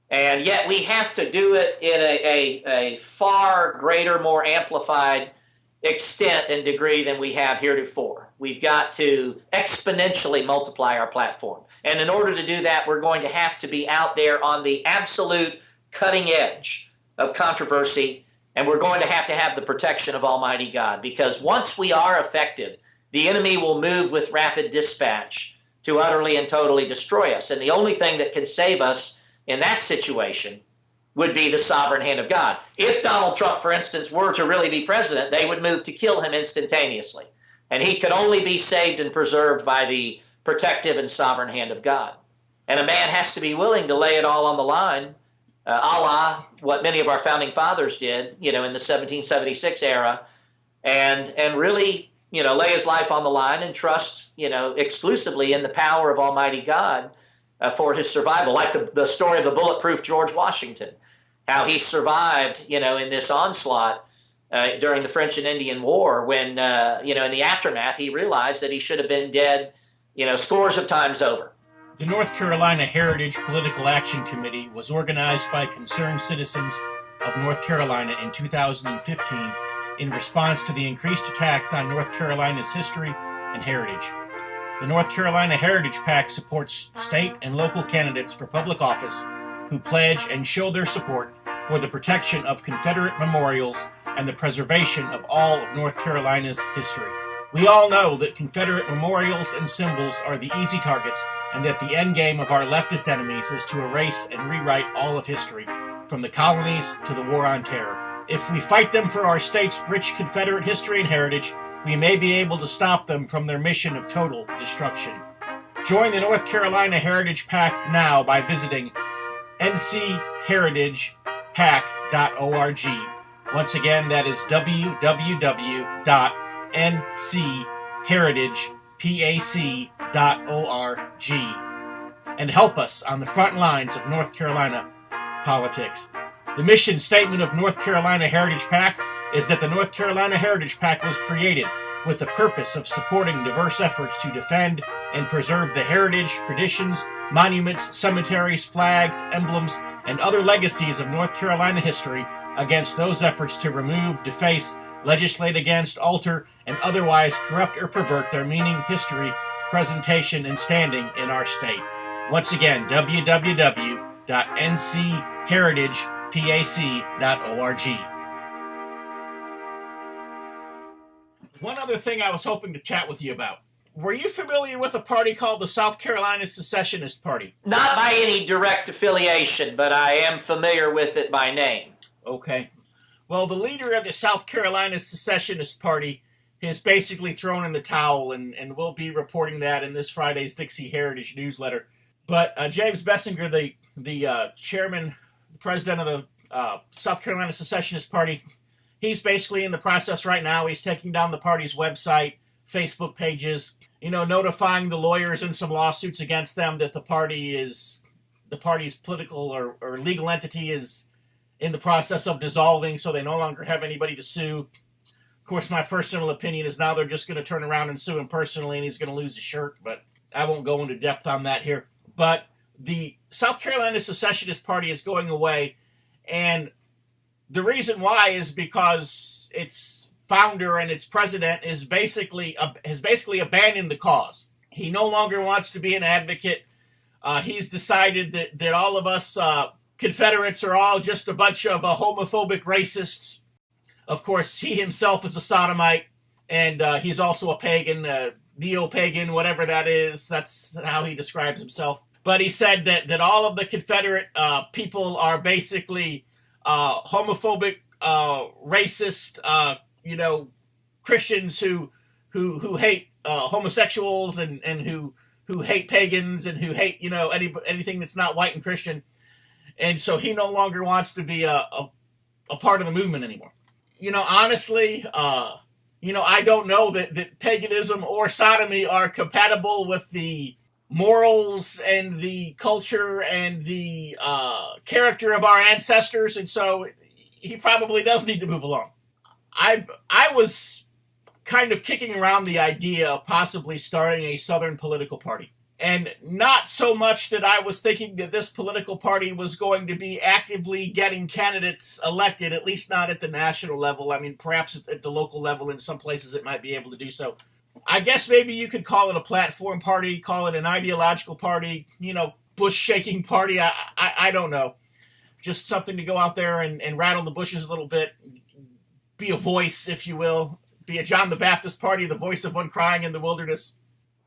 And yet we have to do it in a far greater, more amplified extent and degree than we have heretofore. We've got to exponentially multiply our platform. And in order to do that, we're going to have to be out there on the absolute cutting edge of controversy, and we're going to have the protection of Almighty God, because once we are effective, the enemy will move with rapid dispatch to utterly and totally destroy us. And the only thing that can save us in that situation would be the sovereign hand of God. If Donald Trump, for instance, were to really be president, they would move to kill him instantaneously. And he could only be saved and preserved by the protective and sovereign hand of God. And a man has to be willing to lay it all on the line, a la what many of our founding fathers did, in the 1776 era, and really, lay his life on the line and trust, exclusively in the power of Almighty God for his survival, like the story of the bulletproof George Washington, how he survived, in this onslaught during the French and Indian War when, in the aftermath, he realized that he should have been dead, scores of times over. The North Carolina Heritage Political Action Committee was organized by concerned citizens of North Carolina in 2015 in response to the increased attacks on North Carolina's history and heritage. The North Carolina Heritage PAC supports state and local candidates for public office who pledge and show their support for the protection of Confederate memorials and the preservation of all of North Carolina's history. We all know that Confederate memorials and symbols are the easy targets, and that the end game of our leftist enemies is to erase and rewrite all of history, from the colonies to the War on Terror. If we fight them for our state's rich Confederate history and heritage, we may be able to stop them from their mission of total destruction. Join the North Carolina Heritage PAC now by visiting ncheritagepac.org. Once again, that is www.ncheritagepac.org. And help us on the front lines of North Carolina politics. The mission statement of North Carolina Heritage PAC is that the North Carolina Heritage PAC was created with the purpose of supporting diverse efforts to defend and preserve the heritage, traditions, monuments, cemeteries, flags, emblems, and other legacies of North Carolina history against those efforts to remove, deface, legislate against, alter, and otherwise corrupt or pervert their meaning, history, presentation, and standing in our state. Once again, www.ncheritagepac.org. One other thing I was hoping to chat with you about. Were you familiar with a party called the South Carolina Secessionist Party? Not by any direct affiliation, but I am familiar with it by name. Okay. Well, the leader of the South Carolina Secessionist Party has basically thrown in the towel, and we'll be reporting that in this Friday's Dixie Heritage newsletter. But James Bessinger, the chairman, the president of the South Carolina Secessionist Party, he's basically in the process right now. He's taking down the party's website, Facebook pages, notifying the lawyers in some lawsuits against them that the party's political or legal entity is in the process of dissolving, so they no longer have anybody to sue. Of course, my personal opinion is now they're just going to turn around and sue him personally, and he's going to lose his shirt, but I won't go into depth on that here. But the South Carolina Secessionist Party is going away, and the reason why is because its founder and its president has basically abandoned the cause. He no longer wants to be an advocate. He's decided that all of us Confederates are all just a bunch of homophobic racists. Of course, he himself is a sodomite, and he's also a pagan, neo-pagan, whatever that is. That's how he describes himself. But he said that all of the Confederate people are basically homophobic, racist, Christians who hate homosexuals and who hate pagans and who hate anything that's not white and Christian. And so he no longer wants to be a part of the movement anymore. Honestly, I don't know that paganism or sodomy are compatible with the morals and the culture and the character of our ancestors, and so he probably does need to move along. I was kind of kicking around the idea of possibly starting a Southern political party. And not so much that I was thinking that this political party was going to be actively getting candidates elected, at least not at the national level. I mean, perhaps at the local level in some places it might be able to do so. I guess maybe you could call it a platform party, call it an ideological party, bush-shaking party. I don't know. Just something to go out there and rattle the bushes a little bit, be a voice, if you will, be a John the Baptist party, the voice of one crying in the wilderness.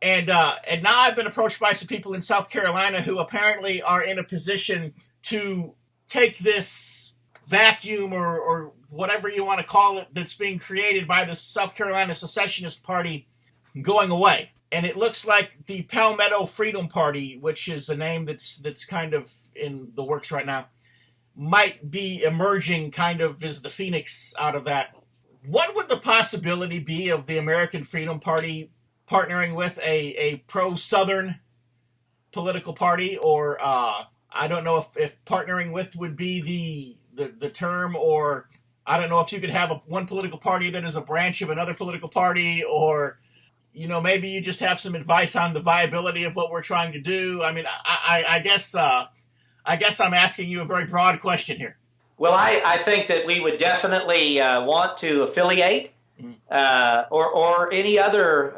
And now I've been approached by some people in South Carolina who apparently are in a position to take this vacuum or whatever you want to call it that's being created by the South Carolina Secessionist Party going away. And it looks like the Palmetto Freedom Party, which is a name that's kind of in the works right now, might be emerging kind of as the phoenix out of that. What would the possibility be of the American Freedom Party partnering with a pro-Southern political party, or I don't know if partnering with would be the term, or I don't know if you could have one political party that is a branch of another political party, or maybe you just have some advice on the viability of what we're trying to do. I mean, I guess I'm asking you a very broad question here. Well, I think that we would definitely want to affiliate. Or any other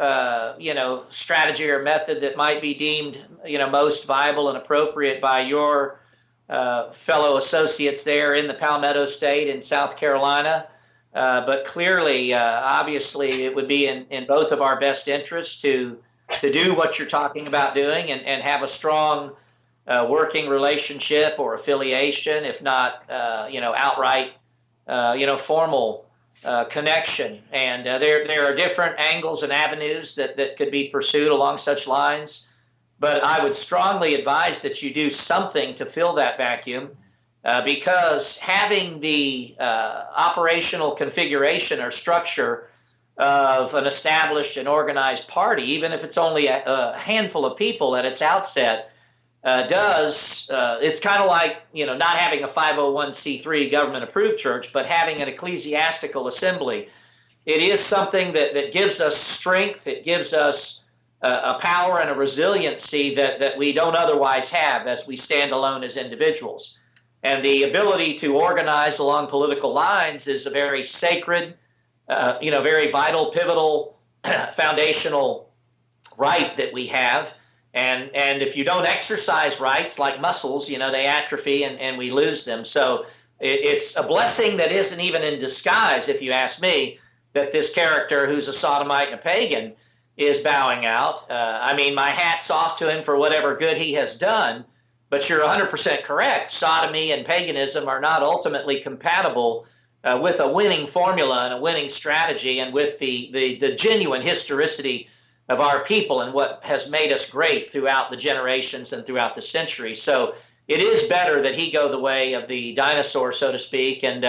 strategy or method that might be deemed most viable and appropriate by your fellow associates there in the Palmetto State in South Carolina. But clearly, obviously, it would be in both of our best interests to do what you're talking about doing and have a strong working relationship or affiliation, if not outright formal connection. And there are different angles and avenues that could be pursued along such lines. But I would strongly advise that you do something to fill that vacuum, because having the operational configuration or structure of an established and organized party, even if it's only a handful of people at its outset, it's kind of like, not having a 501c3 government-approved church, but having an ecclesiastical assembly. It is something that gives us strength. It gives us a power and a resiliency that we don't otherwise have as we stand alone as individuals. And the ability to organize along political lines is a very sacred, very vital, pivotal, foundational right that we have. And if you don't exercise rights like muscles, they atrophy and we lose them. So it's a blessing that isn't even in disguise, if you ask me, that this character who's a sodomite and a pagan is bowing out. My hat's off to him for whatever good he has done. But you're 100% correct. Sodomy and paganism are not ultimately compatible with a winning formula and a winning strategy, and with the genuine historicity of our people and what has made us great throughout the generations and throughout the centuries. So it is better that he go the way of the dinosaur, so to speak, and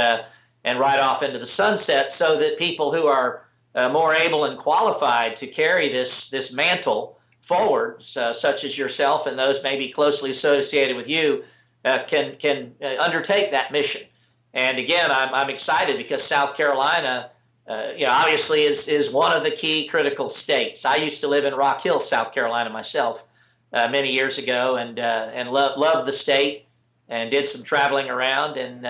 and ride off into the sunset, so that people who are more able and qualified to carry this mantle forward, such as yourself and those maybe closely associated with you, can undertake that mission. And again, I'm excited because South Carolina, obviously is one of the key critical states. I used to live in Rock Hill, South Carolina myself many years ago, and loved the state and did some traveling around, and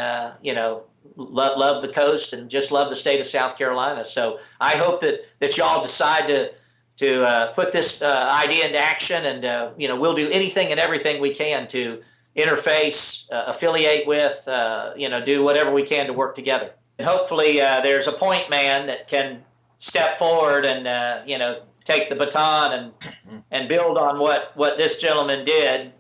love the coast and just love the state of South Carolina. So I hope that y'all decide to put this idea into action, and we'll do anything and everything we can to interface, affiliate with, do whatever we can to work together. And hopefully there's a point man that can step forward and take the baton and build on what this gentleman did.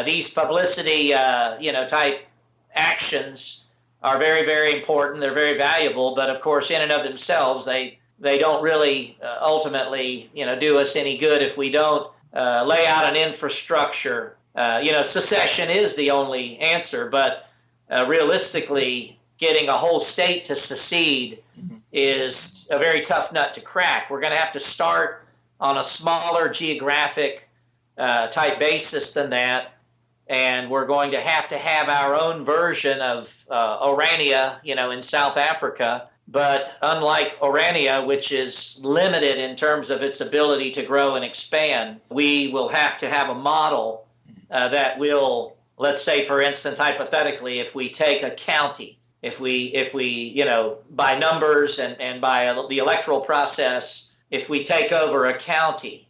These publicity type actions are very, very important. They're very valuable, but of course, in and of themselves, they don't really ultimately do us any good if we don't lay out an infrastructure. Secession is the only answer, but realistically, getting a whole state to secede is a very tough nut to crack. We're going to have to start on a smaller geographic type basis than that, and we're going to have our own version of Orania, in South Africa. But unlike Orania, which is limited in terms of its ability to grow and expand, we will have to have a model that will, let's say, for instance, hypothetically, if we take a county, if we by numbers and by the electoral process, if we take over a county,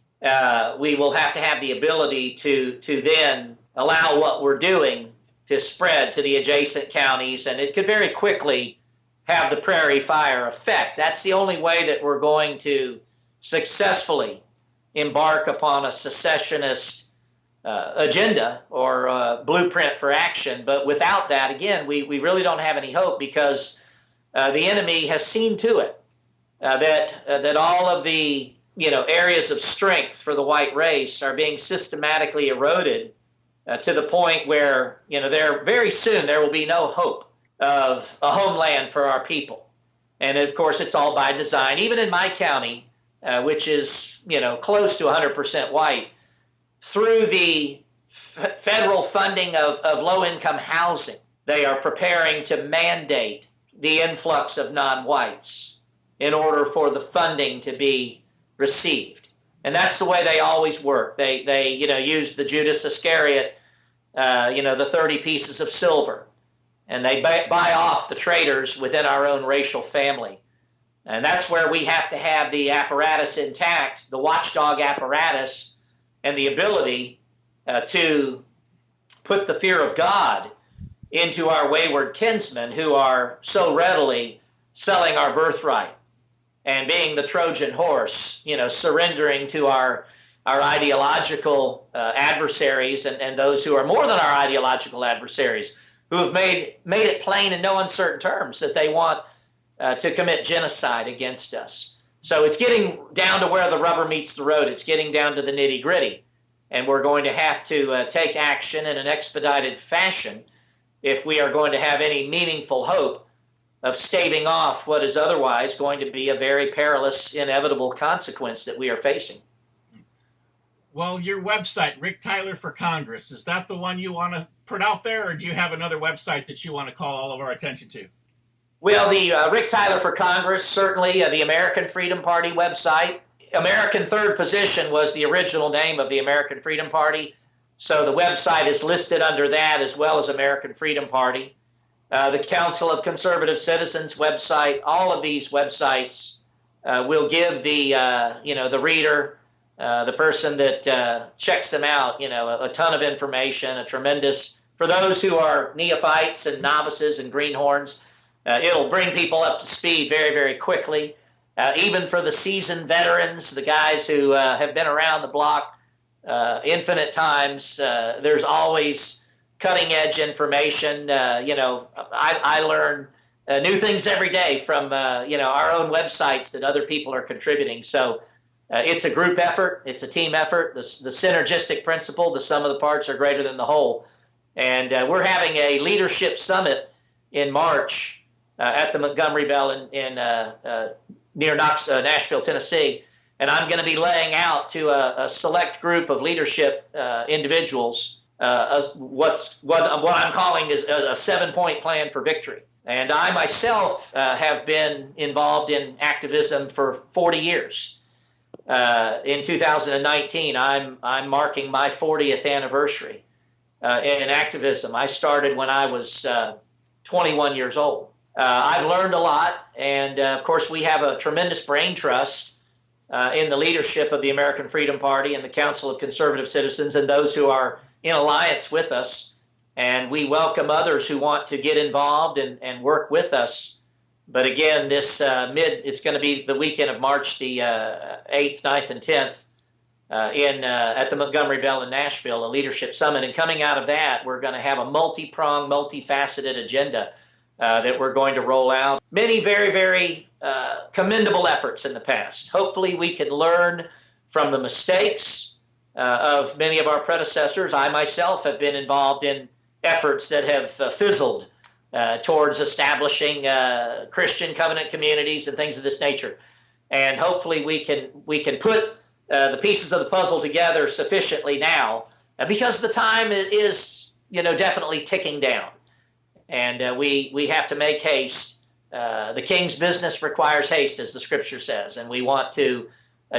we will have to have the ability to then allow what we're doing to spread to the adjacent counties, and it could very quickly have the prairie fire effect. That's the only way that we're going to successfully embark upon a secessionist agenda or blueprint for action. But without that, again, we really don't have any hope, because the enemy has seen to it that all of the areas of strength for the white race are being systematically eroded to the point where very soon there will be no hope of a homeland for our people. And of course, it's all by design. Even in my county, which is close to 100% white, through the federal funding of low-income housing, they are preparing to mandate the influx of non-whites in order for the funding to be received. And that's the way they always work. They use the Judas Iscariot, the 30 pieces of silver, and they buy off the traitors within our own racial family. And that's where we have to have the apparatus intact, the watchdog apparatus, and the ability to put the fear of God into our wayward kinsmen who are so readily selling our birthright and being the Trojan horse, surrendering to our ideological adversaries and those who are more than our ideological adversaries, who have made it plain in no uncertain terms that they want to commit genocide against us. So it's getting down to where the rubber meets the road. It's getting down to the nitty-gritty. And we're going to have to take action in an expedited fashion if we are going to have any meaningful hope of staving off what is otherwise going to be a very perilous, inevitable consequence that we are facing. Well, your website, Rick Tyler for Congress, is that the one you want to put out there, or do you have another website that you want to call all of our attention to? Well, the Rick Tyler for Congress, certainly the American Freedom Party website. American Third Position was the original name of the American Freedom Party, so the website is listed under that as well as American Freedom Party. The Council of Conservative Citizens website, all of these websites will give the reader, the person that checks them out, a ton of information, a tremendous, for those who are neophytes and novices and greenhorns, it'll bring people up to speed very, very quickly. Even for the seasoned veterans, the guys who have been around the block infinite times, there's always cutting-edge information. I learn new things every day from our own websites that other people are contributing. So it's a group effort. It's a team effort. The synergistic principle, the sum of the parts are greater than the whole. And we're having a leadership summit in March at the Montgomery Bell in near Nashville, Tennessee. And I'm going to be laying out to a select group of leadership individuals what I'm calling is a 7-point plan for victory. And I myself have been involved in activism for 40 years. In 2019, I'm marking my 40th anniversary in activism. I started when I was 21 years old. I've learned a lot, and of course, we have a tremendous brain trust in the leadership of the American Freedom Party and the Council of Conservative Citizens and those who are in alliance with us. And we welcome others who want to get involved and work with us. But again, it's going to be the weekend of March the 8th, 9th, and 10th at the Montgomery Bell in Nashville, a leadership summit. And coming out of that, we're going to have a multi-pronged, multifaceted agenda that we're going to roll out. Many very, very commendable efforts in the past. Hopefully we can learn from the mistakes of many of our predecessors. I myself have been involved in efforts that have fizzled towards establishing Christian covenant communities and things of this nature. And hopefully we can put the pieces of the puzzle together sufficiently now, because the time is definitely ticking down. And we have to make haste. The king's business requires haste, as the scripture says, and we want to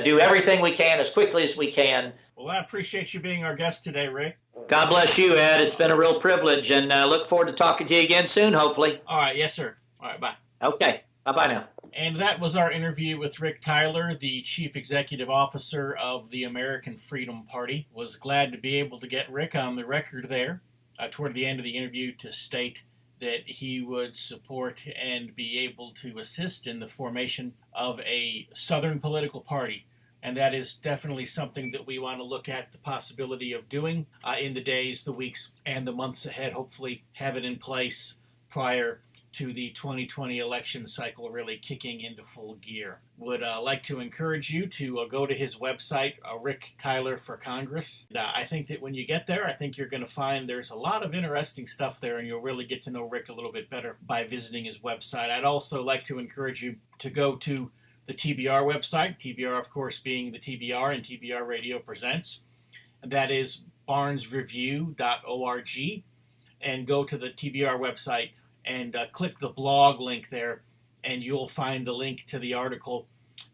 do everything we can as quickly as we can. Well, I appreciate you being our guest today, Rick. God bless you, Ed. It's been a real privilege, and look forward to talking to you again soon, hopefully. All right, yes, sir. All right, bye. Okay, bye-bye now. And that was our interview with Rick Tyler, the Chief Executive Officer of the American Freedom Party. Was glad to be able to get Rick on the record there toward the end of the interview to state that he would support and be able to assist in the formation of a Southern political party. And that is definitely something that we want to look at the possibility of doing in the days, the weeks, and the months ahead. Hopefully have it in place prior to the 2020 election cycle really kicking into full gear. Would like to encourage you to go to his website, Rick Tyler for Congress. I think that when you get there, I think you're going to find there's a lot of interesting stuff there, and you'll really get to know Rick a little bit better by visiting his website. I'd also like to encourage you to go to the TBR website, TBR, of course, being the TBR and TBR Radio Presents. And that is barnesreview.org. And go to the TBR website and click the blog link there, and you'll find the link to the article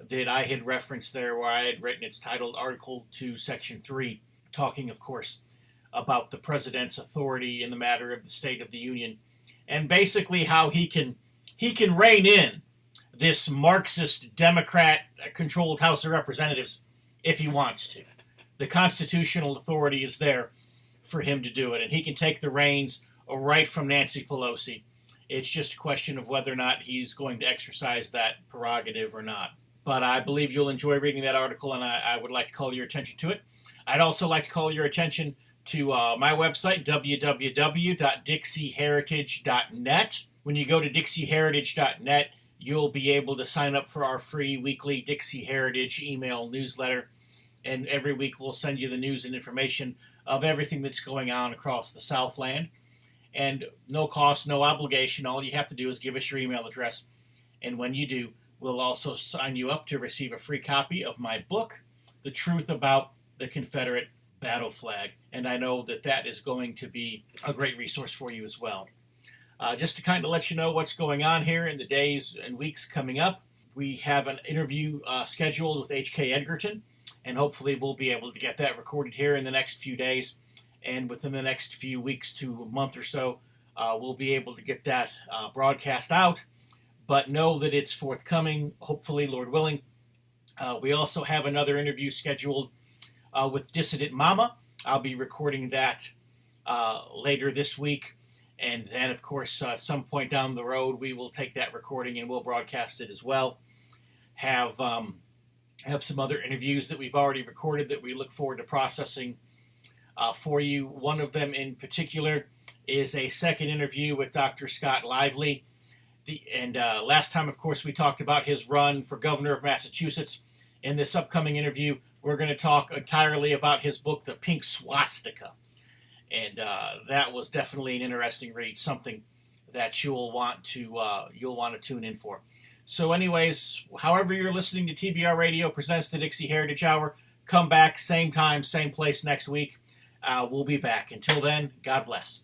that I had referenced there, where I had written. It's titled Article 2, Section 3, talking, of course, about the president's authority in the matter of the State of the Union, and basically how he can rein in this Marxist, Democrat-controlled House of Representatives if he wants to. The constitutional authority is there for him to do it, and he can take the reins right from Nancy Pelosi. It's just a question of whether or not he's going to exercise that prerogative or not. But I believe you'll enjoy reading that article, and I would like to call your attention to it. I'd also like to call your attention to my website, www.dixieheritage.net. When you go to dixieheritage.net, you'll be able to sign up for our free weekly Dixie Heritage email newsletter. And every week we'll send you the news and information of everything that's going on across the Southland. And no cost, no obligation. All you have to do is give us your email address. And when you do, we'll also sign you up to receive a free copy of my book, The Truth About the Confederate Battle Flag. And I know that that is going to be a great resource for you as well. Just to kind of let you know what's going on here in the days and weeks coming up, we have an interview scheduled with H.K. Edgerton, and hopefully we'll be able to get that recorded here in the next few days. And within the next few weeks to a month or so, we'll be able to get that broadcast out. But know that it's forthcoming, hopefully, Lord willing. We also have another interview scheduled with Dissident Mama. I'll be recording that later this week. And then, of course, some point down the road, we will take that recording and we'll broadcast it as well. Have some other interviews that we've already recorded that we look forward to processing for you. One of them in particular is a second interview with Dr. Scott Lively. Last time, of course, we talked about his run for governor of Massachusetts. In this upcoming interview, we're going to talk entirely about his book, The Pink Swastika. And that was definitely an interesting read, something that you'll want to tune in for. So anyways, however you're listening to TBR Radio Presents the Dixie Heritage Hour, come back, same time, same place next week. We'll be back. Until then, God bless.